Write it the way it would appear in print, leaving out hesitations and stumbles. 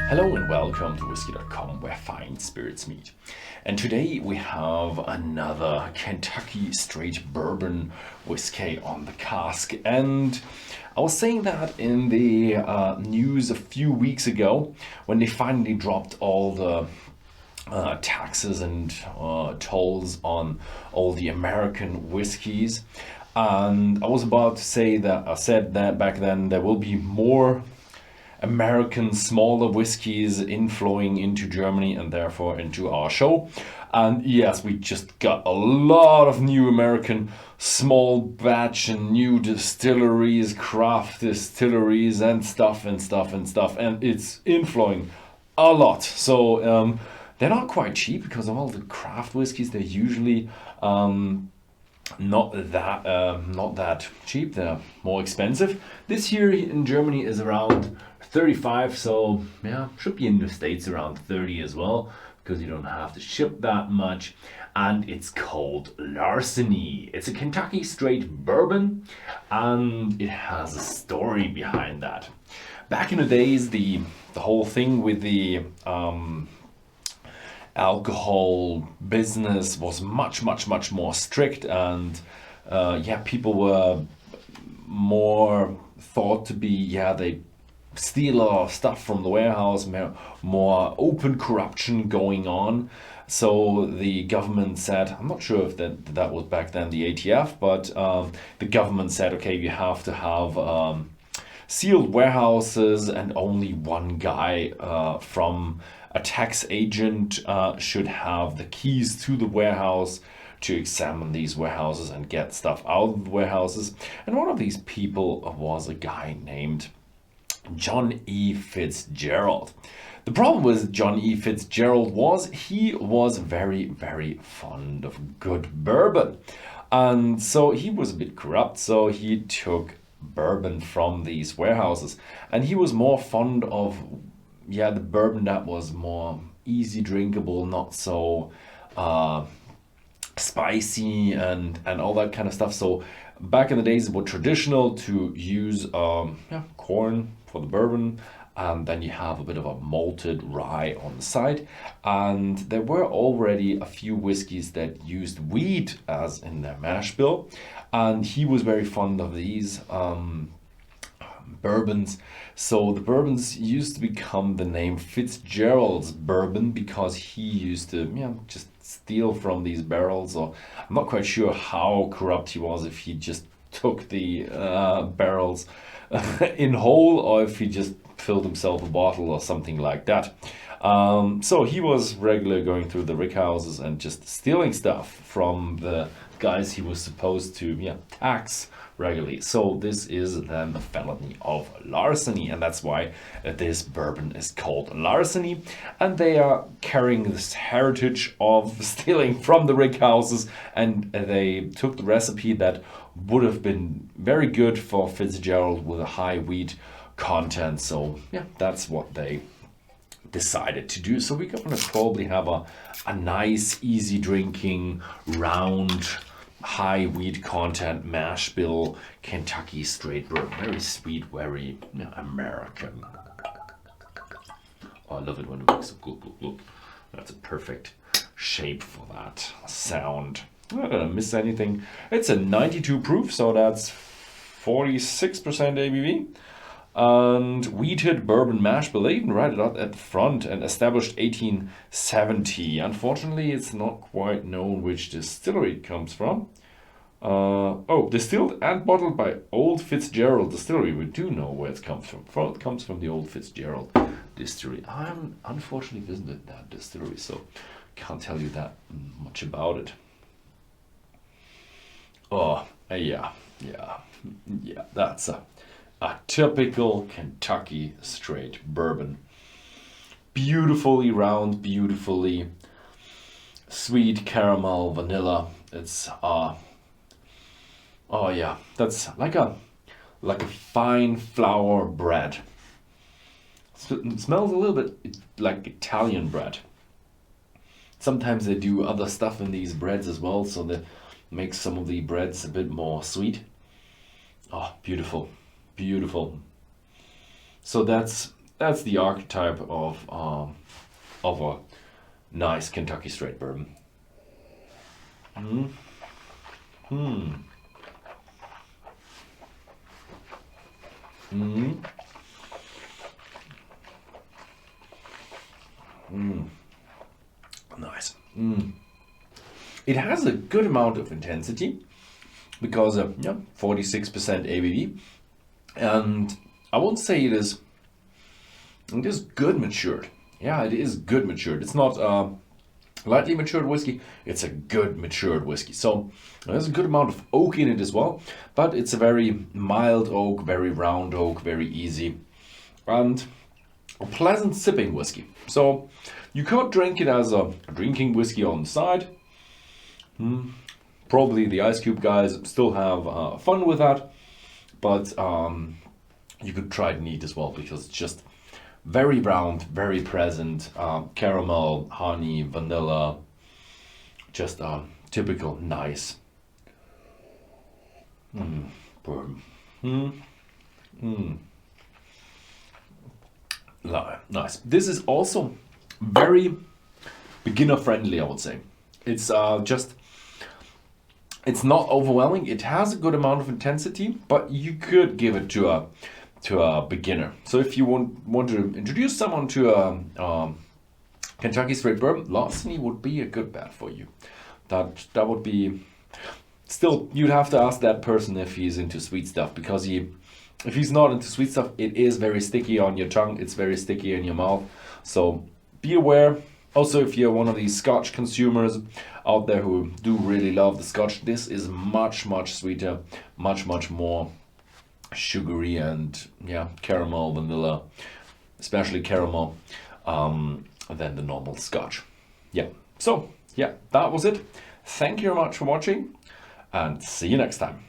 Hello and welcome to Whisky.com, where fine spirits meet. And today we have another Kentucky Straight Bourbon whiskey on the cask. And I was saying that in the news a few weeks ago when they finally dropped all the taxes and tolls on all the American whiskeys. And I was about to say that I said that back then there will be more American smaller whiskeys inflowing into Germany and therefore into our show. And yes, we just got a lot of new American small batch and new distilleries, craft distilleries and stuff, and it's inflowing a lot. So they're not quite cheap because of all the craft whiskeys. They're usually not that cheap. They're more expensive. This here in Germany is around 35, so yeah, should be in the States around 30 as well, because you don't have to ship that much. And it's called Larceny. It's a Kentucky Straight Bourbon, and it has a story behind that. Back in the days, the whole thing with the alcohol business was much more strict, and people were more thought to be, they steal our stuff from the warehouse, more open corruption going on. So the government said, I'm not sure if that was back then the ATF, but the government said, okay, you have to have sealed warehouses, and only one guy from a tax agent should have the keys to the warehouse to examine these warehouses and get stuff out of the warehouses. And one of these people was a guy named John E. Fitzgerald. The problem with John E. Fitzgerald was he was very fond of good bourbon. And so he was a bit corrupt, so he took bourbon from these warehouses. And he was more fond of the bourbon that was more easy drinkable, not so spicy and all that kind of stuff. So back in the days, it was traditional to use corn for the bourbon, and then you have a bit of a malted rye on the side. And there were already a few whiskeys that used wheat as in their mash bill, and he was very fond of these bourbons. So the bourbons used to become the name Fitzgerald's bourbon because he used to just steal from these barrels. Or I'm not quite sure how corrupt he was, if he just took the barrels in whole, or if he just filled himself a bottle or something like that. So he was regularly going through the rick houses and just stealing stuff from the guys he was supposed to tax regularly. So this is then the felony of larceny, and that's why this bourbon is called larceny. And they are carrying this heritage of stealing from the rick houses, and they took the recipe that would have been very good for Fitzgerald with a high wheat content. So that's what they decided to do. So we're going to probably have a nice, easy drinking, round, high wheat content mash bill Kentucky Straight Bourbon. Very sweet, very American. Oh, I love it when it makes a look. That's a perfect shape for that sound. I'm not gonna miss anything. It's a 92 proof, so that's 46% ABV. And wheated bourbon mash bill. They even write it out at the front, and established 1870. Unfortunately, it's not quite known which distillery it comes from. Distilled and bottled by Old Fitzgerald Distillery. We do know where it comes from. It comes from the Old Fitzgerald Distillery. I haven't unfortunately visited that distillery, so can't tell you that much about it. That's a typical Kentucky Straight Bourbon. Beautifully round, beautifully sweet caramel, vanilla. It's that's like a fine flour bread. It smells a little bit like Italian bread. Sometimes they do other stuff in these breads as well, so that makes some of the breads a bit more sweet. Oh, beautiful. So that's That's the archetype of a nice Kentucky straight bourbon. Mm. Mm. Mm. Mm. Nice. Mm. It has a good amount of intensity because of 46% ABV, and I won't say it is good matured. Yeah, it is good matured. It's not lightly matured whiskey. It's a good matured whiskey. So there's a good amount of oak in it as well, but it's a very mild oak, very round oak, very easy, and a pleasant sipping whiskey. So you could drink it as a drinking whiskey on the side. Probably the Ice Cube guys still have fun with that, but you could try it neat as well because it's just very round, very present, caramel, honey, vanilla, just typical nice bourbon. Nice. This is also very beginner friendly, I would say. It's it's not overwhelming. It has a good amount of intensity, but you could give it to a beginner. So if you want to introduce someone to a Kentucky Straight Bourbon, Larceny would be a good bet for you. That would be. Still, you'd have to ask that person if he's into sweet stuff, because if he's not into sweet stuff, it is very sticky on your tongue. It's very sticky in your mouth. So be aware. Also, if you're one of these Scotch consumers out there who do really love the Scotch, this is much, much sweeter, much, much more sugary and caramel, vanilla, especially caramel, than the normal Scotch. So that was it. Thank you very much for watching, and see you next time.